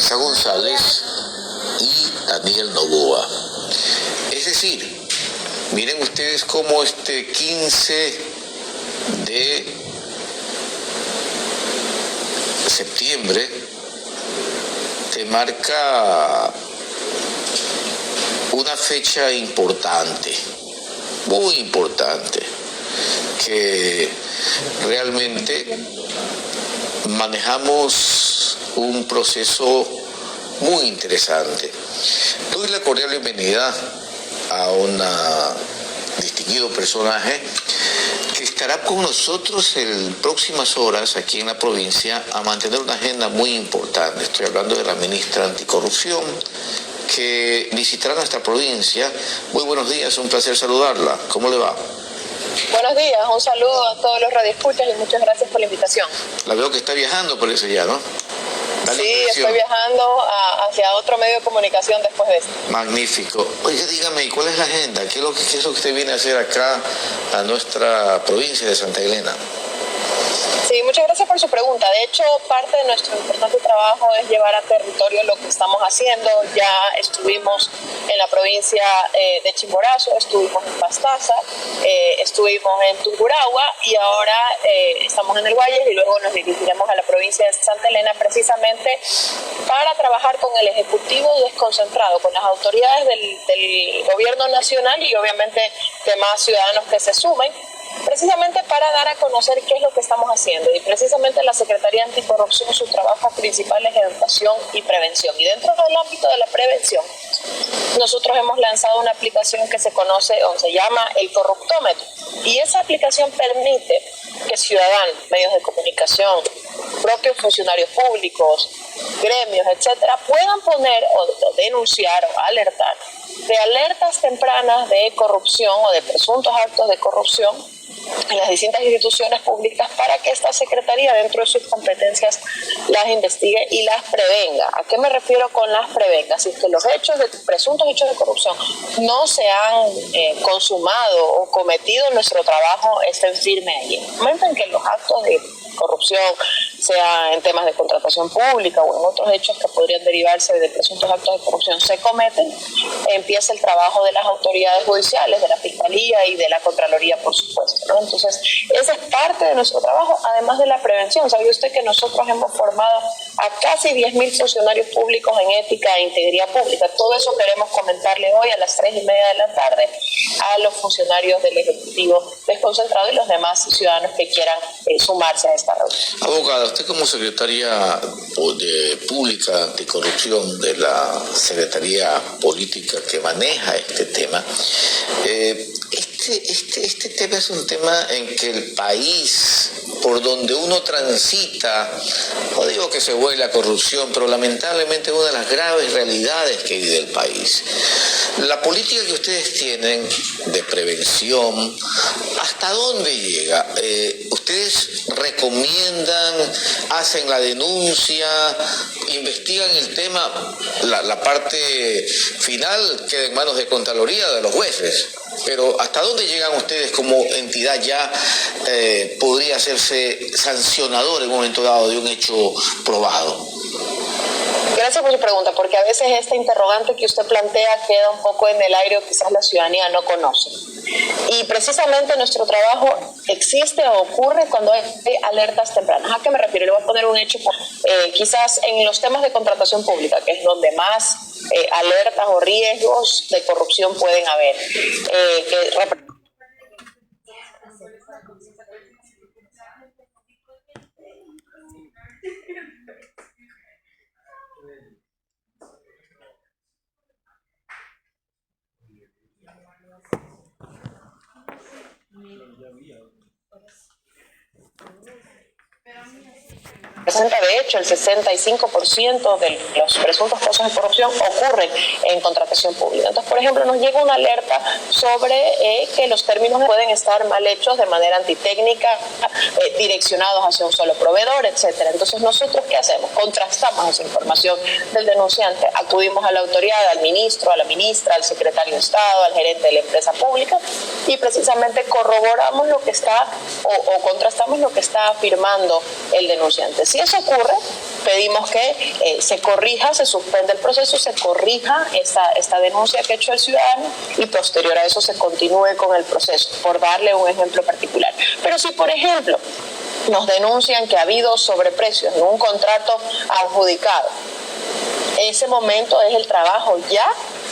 Verónica González y Daniel Novoa. Es decir, miren ustedes cómo este 15 de septiembre te marca una fecha importante, muy importante, que realmente manejamos un proceso muy interesante. Doy la cordial bienvenida a un distinguido personaje que estará con nosotros en próximas horas aquí en la provincia a mantener una agenda muy importante. Estoy hablando de la ministra anticorrupción que visitará nuestra provincia. Muy buenos días, un placer saludarla. ¿Cómo le va? Buenos días, un saludo a todos los radioescuchas y muchas gracias por la invitación. La veo que está viajando por eso ya, ¿no? Sí, estoy viajando hacia otro medio de comunicación después de esto. Magnífico. Oye, dígame, ¿y cuál es la agenda? ¿Qué es lo que usted viene a hacer acá a nuestra provincia de Santa Elena? Sí, muchas gracias por su pregunta. De hecho, parte de nuestro importante trabajo es llevar a territorio lo que estamos haciendo. Ya estuvimos en la provincia de Chimborazo, estuvimos en Pastaza, estuvimos en Tungurahua y ahora estamos en el Guayas y luego nos dirigiremos a la provincia de Santa Elena precisamente para trabajar con el Ejecutivo desconcentrado, con las autoridades del gobierno nacional y obviamente demás ciudadanos que se sumen, precisamente para dar a conocer qué es lo que estamos haciendo. Y precisamente la Secretaría Anticorrupción, su trabajo principal es educación y prevención. Y dentro del ámbito de la prevención, nosotros hemos lanzado una aplicación que se conoce o se llama el Corruptómetro. Y esa aplicación permite que ciudadanos, medios de comunicación, propios funcionarios públicos, gremios, etcétera, puedan poner o denunciar o alertar de alertas tempranas de corrupción o de presuntos actos de corrupción en las distintas instituciones públicas para que esta Secretaría, dentro de sus competencias, las investigue y las prevenga. ¿A qué me refiero con las prevenga? Si es que los presuntos hechos de corrupción no se han consumado o cometido, nuestro trabajo está en firme allí. En el momento en que los actos de corrupción, sea en temas de contratación pública o en otros hechos que podrían derivarse de presuntos actos de corrupción, se cometen, empieza el trabajo de las autoridades judiciales, de la Fiscalía y de la Contraloría, por supuesto, ¿no? Entonces, esa es parte de nuestro trabajo, además de la prevención. ¿Sabe usted que nosotros hemos formado a casi 10.000 funcionarios públicos en ética e integridad pública? Todo eso queremos comentarle hoy a las 3:30 de la tarde a los funcionarios del Ejecutivo desconcentrado y los demás ciudadanos que quieran sumarse a esta reunión. Abogada, usted como secretaria pública anticorrupción de la Secretaría Política que maneja este tema, este tema es un tema en que el país, por donde uno transita, no digo que se vuelva la corrupción, pero lamentablemente una de las graves realidades que vive el país. La política que ustedes tienen de prevención, ¿hasta dónde llega? ¿Ustedes recomiendan, hacen la denuncia, investigan el tema? La parte final queda en manos de Contraloría, de los jueces. Pero ¿hasta dónde llegan ustedes como entidad ya podría hacerse sancionador en un momento dado de un hecho probado? Gracias por su pregunta, porque a veces esta interrogante que usted plantea queda un poco en el aire o quizás la ciudadanía no conoce. Y precisamente nuestro trabajo existe o ocurre cuando hay alertas tempranas. ¿A qué me refiero? Le voy a poner un hecho, quizás en los temas de contratación pública, que es donde más alertas o riesgos de corrupción pueden haber. De hecho, el 65% de los presuntos casos de corrupción ocurren en contratación pública. Entonces, por ejemplo, nos llega una alerta sobre que los términos pueden estar mal hechos de manera antitécnica, direccionados hacia un solo proveedor, etcétera. Entonces, ¿nosotros qué hacemos? Contrastamos esa información del denunciante, acudimos a la autoridad, al ministro, a la ministra, al secretario de Estado, al gerente de la empresa pública y precisamente corroboramos lo que está o contrastamos lo que está afirmando el denunciante. Si eso ocurre, pedimos que se corrija, se suspenda el proceso, se corrija esta denuncia que ha hecho el ciudadano y posterior a eso se continúe con el proceso, por darle un ejemplo particular. Pero si, por ejemplo, nos denuncian que ha habido sobreprecios en un contrato adjudicado, ese momento es el trabajo ya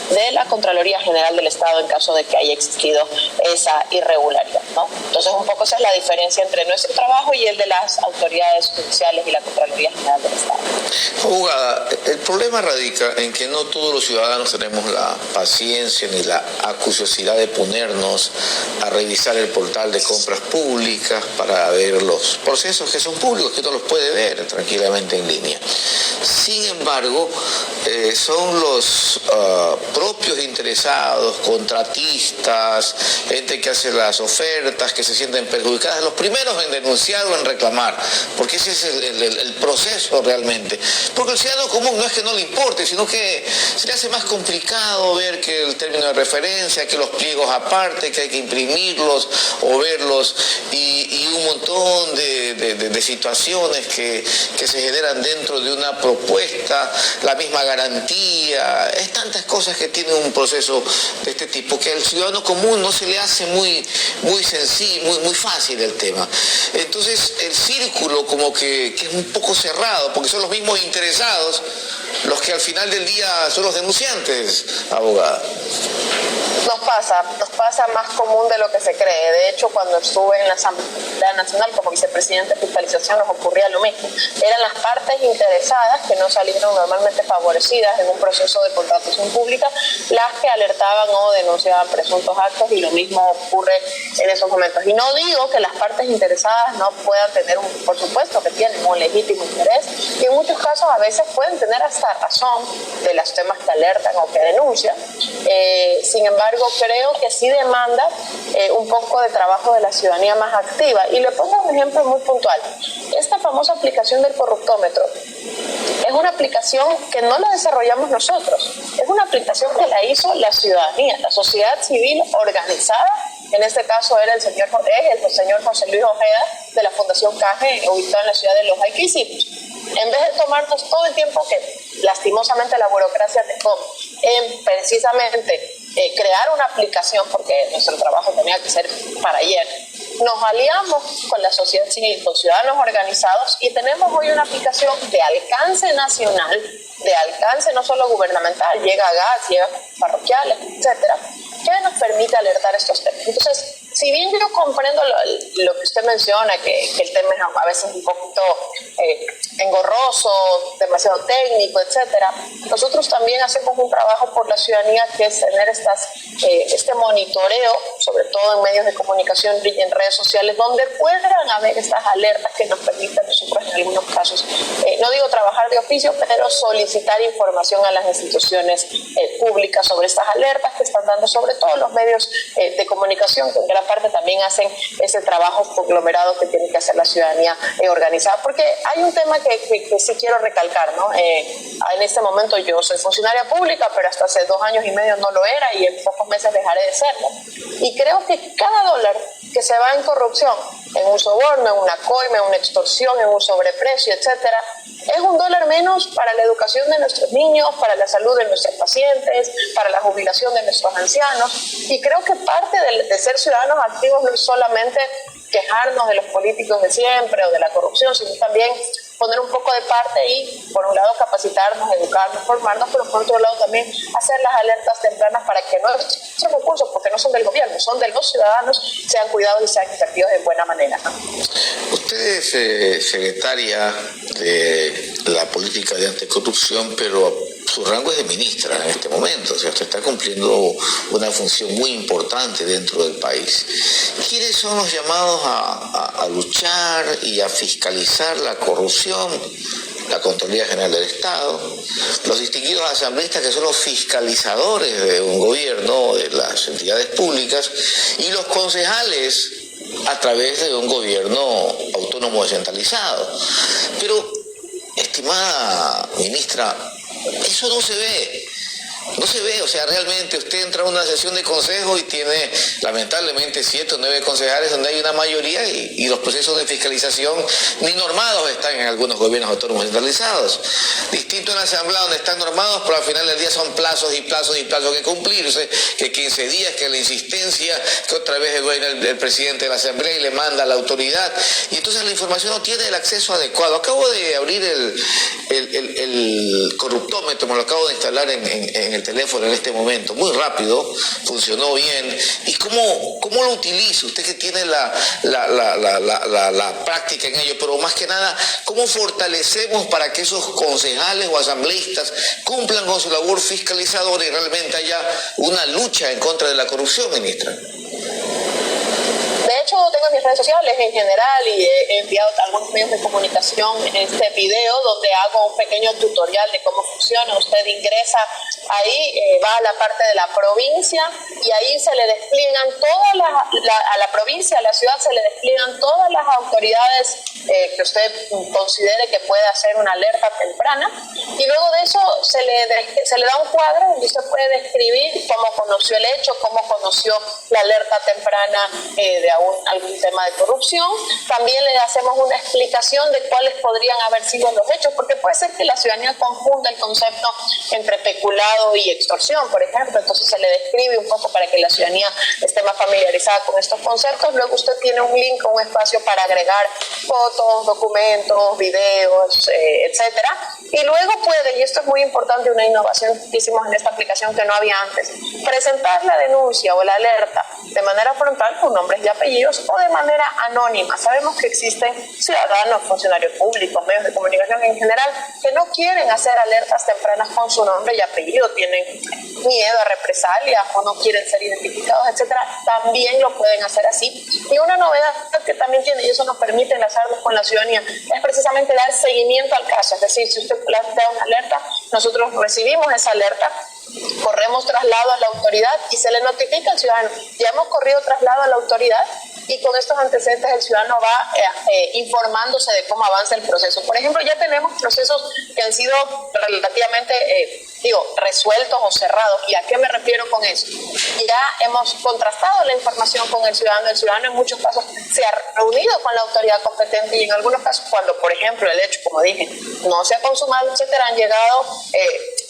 de la Contraloría General del Estado en caso de que haya existido esa irregularidad, ¿no? Entonces, un poco esa es la diferencia entre nuestro trabajo y el de las autoridades judiciales y la Contraloría General del Estado. Abogada, el problema radica en que no todos los ciudadanos tenemos la paciencia ni la acuciosidad de ponernos a revisar el portal de compras públicas para ver los procesos que son públicos, que uno los puede ver tranquilamente en línea. Sin embargo, son los propios interesados, contratistas, gente que hace las ofertas, que se sienten perjudicadas, los primeros en denunciar o en reclamar, porque ese es el proceso realmente. Porque el ciudadano común no es que no le importe, sino que se le hace más complicado ver que el término de referencia, que los pliegos aparte, que hay que imprimirlos o verlos, y un montón de situaciones que se generan dentro de una propuesta, la misma garantía, es tantas cosas que tiene un proceso de este tipo que al ciudadano común no se le hace muy sencillo, muy fácil el tema. Entonces el círculo como que es un poco cerrado, porque son los mismos interesados los que al final del día son los denunciantes, abogada. Nos pasa más común de lo que se cree. De hecho, cuando estuve en la Asamblea Nacional como vicepresidente de fiscalización nos ocurría lo mismo. Eran las partes interesadas que no salieron normalmente favorecidas en un proceso de contratación pública las que alertaban o denunciaban presuntos actos, y lo mismo ocurre en esos momentos. Y no digo que las partes interesadas no puedan tener, por supuesto que tienen un legítimo interés, y en muchos casos a veces pueden tener hasta razón de los temas que alertan o que denuncian. Sin embargo, creo que sí demanda un poco de trabajo de la ciudadanía más activa. Y le pongo un ejemplo muy puntual. Esta famosa aplicación del corruptómetro es una aplicación que no la desarrollamos nosotros, es una aplicación que la hizo la ciudadanía, la sociedad civil organizada. En este caso era el señor José Luis Ojeda de la Fundación CAGE, ubicado en la ciudad de Loja. ¿Y qué hicimos? En vez de tomarnos todo el tiempo que lastimosamente la burocracia te toma en precisamente crear una aplicación, porque nuestro trabajo tenía que ser para ayer, nos aliamos con la sociedad civil, con ciudadanos organizados, y tenemos hoy una aplicación de alcance nacional, de alcance no solo gubernamental, llega a gas, llega a parroquiales, etcétera, que nos permite alertar estos temas. Entonces, si bien yo comprendo lo que usted menciona, que el tema es a veces un poquito engorroso, demasiado técnico, etcétera, nosotros también hacemos un trabajo por la ciudadanía, que es tener este monitoreo, sobre todo en medios de comunicación y en redes sociales, donde puedan haber estas alertas que nos permitan nosotros en algunos casos, no digo trabajar de oficio, pero solicitar información a las instituciones públicas sobre estas alertas que están dando, sobre todo los medios de comunicación, que en gran parte también hacen ese trabajo conglomerado que tiene que hacer la ciudadanía organizada. Porque hay un tema que sí quiero recalcar, ¿no? En este momento yo soy funcionaria pública, pero hasta hace 2 años y medio no lo era, y en pocos meses dejaré de serlo. Y creo que cada dólar que se va en corrupción, en un soborno, en una coima, en una extorsión, en un sobreprecio, etcétera, es un dólar menos para la educación de nuestros niños, para la salud de nuestros pacientes, para la jubilación de nuestros ancianos. Y creo que parte de ser ciudadanos activos no es solamente quejarnos de los políticos de siempre o de la corrupción, sino también poner un poco de parte y, por un lado, capacitarnos, educarnos, formarnos, pero por otro lado también hacer las alertas tempranas para que nuestros recursos, porque no son del gobierno, son de los ciudadanos, sean cuidados y sean invertidos de buena manera. Usted es secretaria de la política de anticorrupción, pero su rango es de ministra en este momento, o sea, usted está cumpliendo una función muy importante dentro del país. ¿Quiénes son los llamados a luchar y a fiscalizar la corrupción? La Contraloría General del Estado, los distinguidos asambleístas, que son los fiscalizadores de un gobierno, de las entidades públicas, y los concejales a través de un gobierno autónomo descentralizado. Pero, estimada ministra, eso no se ve. no se ve, o sea, realmente usted entra a una sesión de consejo y tiene lamentablemente 7 o 9 concejales donde hay una mayoría y los procesos de fiscalización ni normados están en algunos gobiernos autónomos centralizados. Distinto en la asamblea donde están normados, pero al final del día son plazos y plazos y plazos que cumplirse, que 15 días, que la insistencia, que otra vez el presidente de la asamblea y le manda a la autoridad, y entonces la información no tiene el acceso adecuado. Acabo de abrir el corruptómetro, me lo acabo de instalar en el teléfono en este momento, muy rápido, funcionó bien. ¿Y cómo lo utiliza? Usted que tiene la práctica en ello, pero más que nada, ¿cómo fortalecemos para que esos concejales o asambleístas cumplan con su labor fiscalizadora y realmente haya una lucha en contra de la corrupción, ministra? De hecho, tengo en mis redes sociales en general y he enviado a algunos medios de comunicación este video donde hago un pequeño tutorial de cómo funciona. Usted ingresa ahí, va a la parte de la provincia y ahí se le despliegan a la provincia, a la ciudad se le despliegan todas las autoridades que usted considere que puede hacer una alerta temprana, y luego de eso se le da un cuadro donde usted puede describir cómo conoció el hecho, cómo conoció la alerta temprana de algún tema de corrupción. También le hacemos una explicación de cuáles podrían haber sido los hechos, porque puede ser que la ciudadanía confunda el concepto entre peculado y extorsión, por ejemplo. Entonces se le describe un poco para que la ciudadanía esté más familiarizada con estos conceptos. Luego usted tiene un link, un espacio para agregar fotos, documentos, videos, etcétera. Y luego puede, y esto es muy importante, una innovación que hicimos en esta aplicación que no había antes, presentar la denuncia o la alerta de manera frontal con nombres y apellidos o de manera anónima. Sabemos que existen ciudadanos, funcionarios públicos, medios de comunicación en general, que no quieren hacer alertas tempranas con su nombre y apellido, tienen miedo a represalias o no quieren ser identificados, etcétera. También lo pueden hacer así. Y una novedad que también tiene, y eso nos permite enlazarnos con la ciudadanía, es precisamente dar seguimiento al caso. Es decir, si usted plantea una alerta, nosotros recibimos esa alerta, corremos traslado a la autoridad y se le notifica al ciudadano: ya hemos corrido traslado a la autoridad, y con estos antecedentes el ciudadano va informándose de cómo avanza el proceso. Por ejemplo, ya tenemos procesos que han sido relativamente resueltos o cerrados. ¿Y a qué me refiero con eso? Ya hemos contrastado la información con el ciudadano en muchos casos se ha reunido con la autoridad competente, y en algunos casos, cuando por ejemplo el hecho, como dije, no se ha consumado, etcétera, han llegado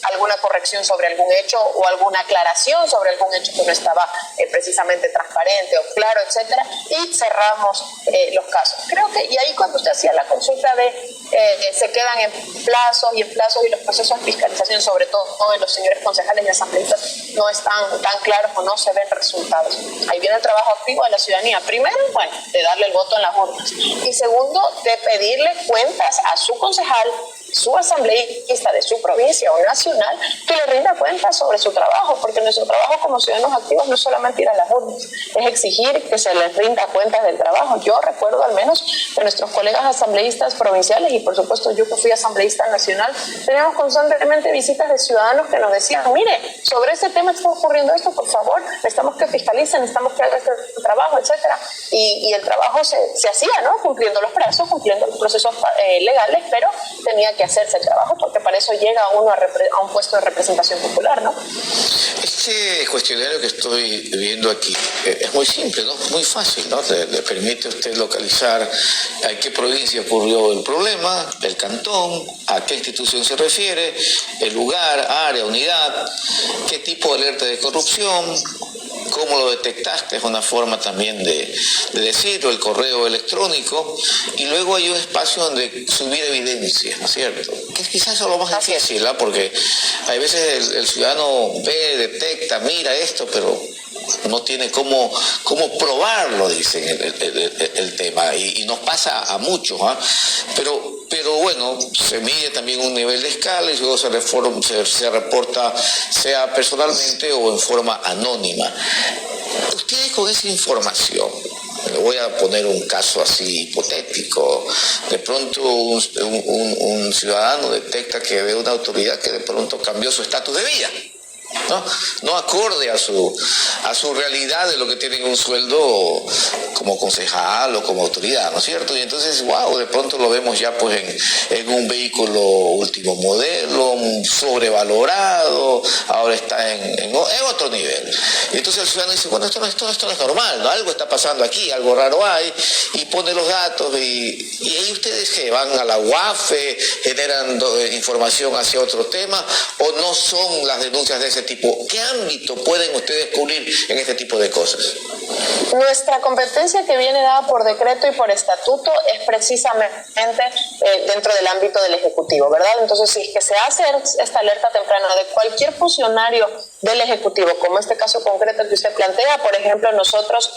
alguna corrección sobre algún hecho o alguna aclaración sobre algún hecho que no estaba precisamente transparente o claro, etcétera, y cerramos los casos. Creo que, y ahí cuando usted hacía la consulta se quedan en plazos y los procesos de fiscalización, sobre todo de los señores concejales y asambleístas, no están tan claros o no se ven resultados. Ahí viene el trabajo activo de la ciudadanía. Primero, de darle el voto en las urnas, y segundo, de pedirle cuentas a su concejal, su asambleísta de su provincia o nacional, que le rinda cuentas sobre su trabajo, porque nuestro trabajo como ciudadanos activos no es solamente ir a las urnas, es exigir que se les rinda cuentas del trabajo. Yo recuerdo al menos de nuestros colegas asambleístas provinciales, y por supuesto yo que fui asambleísta nacional, teníamos constantemente visitas de ciudadanos que nos decían: mire, sobre este tema está ocurriendo esto, por favor, necesitamos que fiscalicen, necesitamos que hagan este trabajo, etcétera. Y el trabajo se hacía, ¿no? Cumpliendo los plazos, cumpliendo los procesos legales, pero tenía que hacerse el trabajo, porque para eso llega uno a un puesto de representación popular, ¿no? Este cuestionario que estoy viendo aquí es muy simple, ¿no? Muy fácil, ¿no? Le permite a usted localizar a qué provincia ocurrió el problema, el cantón, a qué institución se refiere, el lugar, área, unidad, qué tipo de alerta de corrupción, cómo lo detectaste, es una forma también de decirlo, el correo electrónico, y luego hay un espacio donde subir evidencia, ¿no es cierto? Que quizás es lo más difícil, ¿eh? Porque hay veces el ciudadano ve, detecta, mira esto, pero no tiene cómo probarlo, dicen el tema, y nos pasa a muchos, ¿eh? Pero bueno, se mide también un nivel de escala y luego se reporta, sea personalmente o en forma anónima. Ustedes con esa información, le voy a poner un caso así hipotético, de pronto un ciudadano detecta que ve una autoridad que de pronto cambió su estatus de vida. no acorde a su realidad de lo que tienen un sueldo como concejal o como autoridad, ¿no es cierto? Y entonces, de pronto lo vemos ya pues en un vehículo último modelo, sobrevalorado, ahora está en otro nivel. Y entonces el ciudadano dice, bueno, esto no es normal, ¿no? Algo está pasando aquí, algo raro hay, y pone los datos y ahí ustedes que van a la UAFE, generan información hacia otro tema, o no son las denuncias de ese tipo. ¿Qué ámbito pueden ustedes cubrir en este tipo de cosas? Nuestra competencia, que viene dada por decreto y por estatuto, es precisamente dentro del ámbito del Ejecutivo, ¿verdad? Entonces, si es que se hace esta alerta temprana de cualquier funcionario del Ejecutivo, como este caso concreto que usted plantea, por ejemplo, nosotros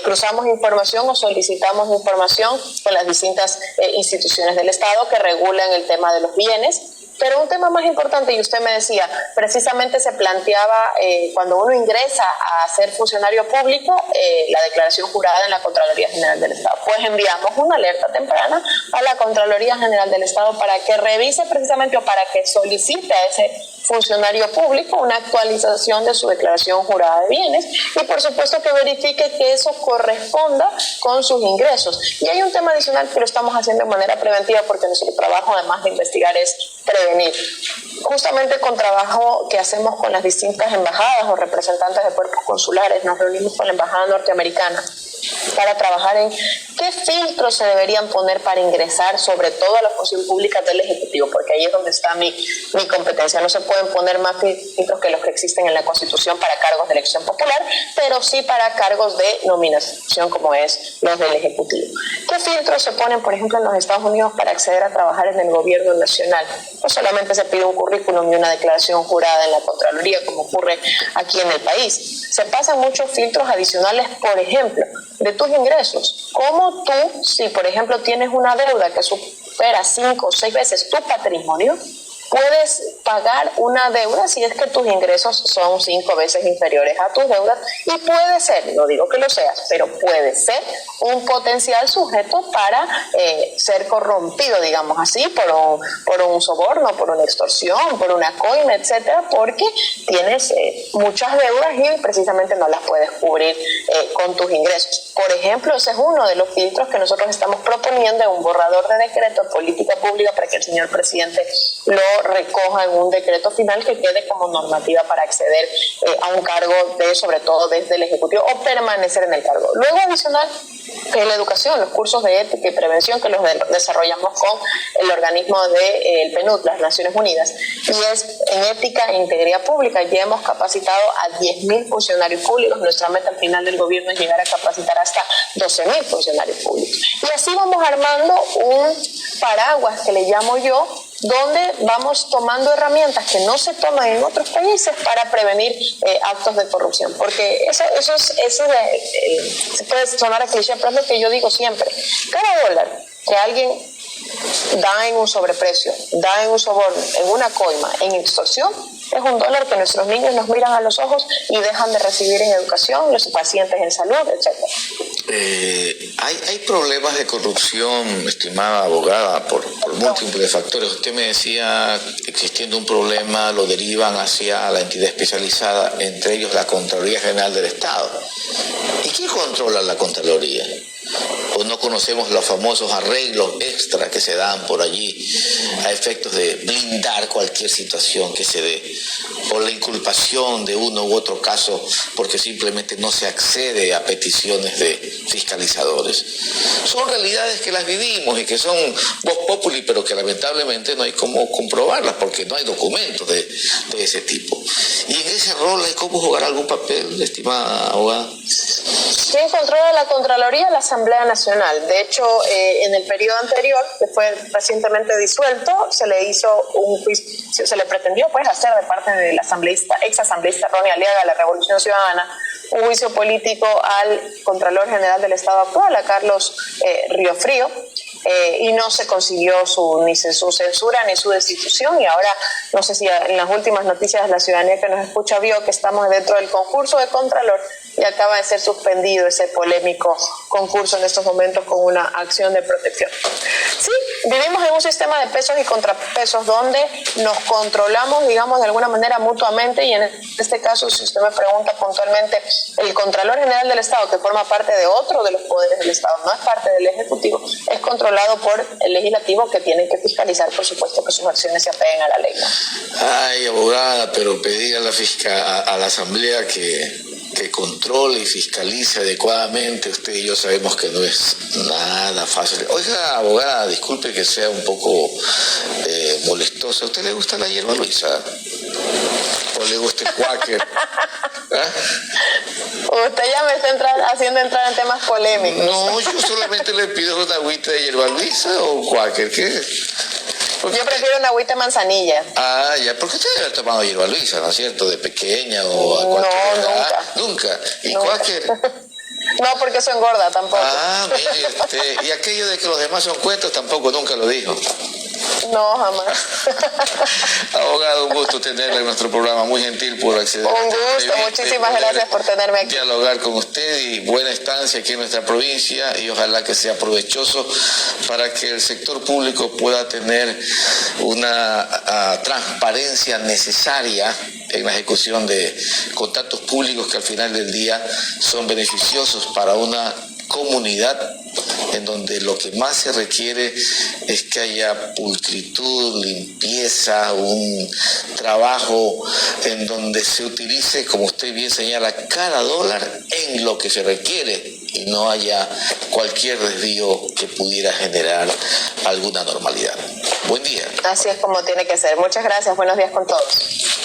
cruzamos información o solicitamos información con las distintas instituciones del Estado que regulan el tema de los bienes. Pero un tema más importante, y usted me decía, precisamente se planteaba cuando uno ingresa a ser funcionario público, la declaración jurada en la Contraloría General del Estado. Pues enviamos una alerta temprana a la Contraloría General del Estado para que revise precisamente o para que solicite a ese funcionario público una actualización de su declaración jurada de bienes y por supuesto que verifique que eso corresponda con sus ingresos. Y hay un tema adicional que lo estamos haciendo de manera preventiva porque nuestro trabajo, además de investigar, es prevenir. Justamente con trabajo que hacemos con las distintas embajadas o representantes de cuerpos consulares, nos reunimos con la embajada norteamericana para trabajar en qué filtros se deberían poner para ingresar, sobre todo a la función pública del Ejecutivo, porque ahí es donde está mi competencia. No se pueden poner más filtros que los que existen en la Constitución para cargos de elección popular, pero sí para cargos de nominación como es los del Ejecutivo. ¿Qué filtros se ponen, por ejemplo, en los Estados Unidos para acceder a trabajar en el gobierno nacional? No solamente se pide un currículum y una declaración jurada en la Contraloría, como ocurre aquí en el país. Se pasan muchos filtros adicionales, por ejemplo, de tus ingresos. ¿Cómo tú, si por ejemplo tienes una deuda que supera 5 o 6 veces tu patrimonio, puedes pagar una deuda si es que tus ingresos son 5 veces inferiores a tus deudas? Y puede ser, no digo que lo seas, pero puede ser un potencial sujeto para ser corrompido, digamos así, por un soborno, por una extorsión, por una coima, etcétera, porque tienes muchas deudas y precisamente no las puedes cubrir con tus ingresos. Por ejemplo, ese es uno de los filtros que nosotros estamos proponiendo en un borrador de decreto de política pública para que el señor presidente lo recoja en un decreto final que quede como normativa para acceder a un cargo sobre todo desde el Ejecutivo o permanecer en el cargo. Luego, adicional, la educación, los cursos de ética y prevención que los desarrollamos con el organismo del PNUD, las Naciones Unidas, y es en ética e integridad pública. Ya hemos capacitado a 10.000 funcionarios públicos. Nuestra meta al final del gobierno es llegar a capacitar hasta 12.000 funcionarios públicos. Y así vamos armando un paraguas que le llamo yo, donde vamos tomando herramientas que no se toman en otros países para prevenir actos de corrupción. Porque eso se puede sonar a cliché, pero es lo que yo digo siempre. Cada dólar que alguien da en un sobreprecio, da en un soborno, en una coima, en extorsión, es un dólar que nuestros niños nos miran a los ojos y dejan de recibir en educación, los pacientes en salud, etc. Hay problemas de corrupción, estimada abogada, por múltiples factores. Usted me decía, existiendo un problema, lo derivan hacia la entidad especializada, entre ellos la Contraloría General del Estado. ¿Y quién controla la Contraloría? ¿O no conocemos los famosos arreglos extra que se dan por allí a efectos de blindar cualquier situación que se dé, por la inculpación de uno u otro caso porque simplemente no se accede a peticiones de fiscalizadores? Son realidades que las vivimos y que son vox populi, pero que lamentablemente no hay cómo comprobarlas porque no hay documentos de ese tipo. Y en ese rol hay cómo jugar algún papel, estimada abogada. ¿Quién controla la Contraloría? La Asamblea Nacional. De hecho, en el periodo anterior, que fue recientemente disuelto, se le hizo un juicio, se le pretendió pues hacer de parte del ex asambleísta Ronnie Aliaga de la Revolución Ciudadana un juicio político al Contralor General del Estado actual, a Carlos Riofrío, y no se consiguió ni su censura ni su destitución, y ahora no sé si en las últimas noticias de la ciudadanía que nos escucha vio que estamos dentro del concurso de Contralor y acaba de ser suspendido ese polémico concurso en estos momentos con una acción de protección. Sí, vivimos en un sistema de pesos y contrapesos donde nos controlamos, digamos, de alguna manera mutuamente, y en este caso, si usted me pregunta puntualmente, el Contralor General del Estado, que forma parte de otro de los poderes del Estado, no es parte del Ejecutivo, es controlado por el Legislativo, que tiene que fiscalizar, por supuesto, que sus acciones se apeguen a la ley, ¿no? Ay, abogada, pero pedir a la Asamblea que controle y fiscalice adecuadamente, usted y yo sabemos que no es nada fácil. Oiga, abogada, disculpe que sea un poco molestosa. ¿A usted le gusta la hierba Luisa? ¿O le gusta el Quaker? ¿Ah? Usted ya me está haciendo entrar en temas polémicos. No, yo solamente le pido una agüita de hierba Luisa o Quaker. ¿Qué? Yo prefiero una agüita de manzanilla. Ah, ya, porque usted debe haber tomado hierba Luisa, ¿no es cierto? De pequeña o a cualquier edad. Nunca. ¿Y nunca. Quaker? No, porque eso engorda tampoco. Ah, mire, y aquello de que los demás son cuentos tampoco nunca lo dijo. No, jamás. Abogado, un gusto tenerle en nuestro programa, muy gentil por acceder. Un gusto, muchísimas gracias por tenerme aquí. Dialogar con usted y buena estancia aquí en nuestra provincia, y ojalá que sea provechoso para que el sector público pueda tener una transparencia necesaria en la ejecución de contratos públicos que al final del día son beneficiosos para una comunidad en donde lo que más se requiere es que haya pulcritud, limpieza, un trabajo en donde se utilice, como usted bien señala, cada dólar en lo que se requiere y no haya cualquier desvío que pudiera generar alguna normalidad. Buen día. Así es como tiene que ser. Muchas gracias. Buenos días con todos.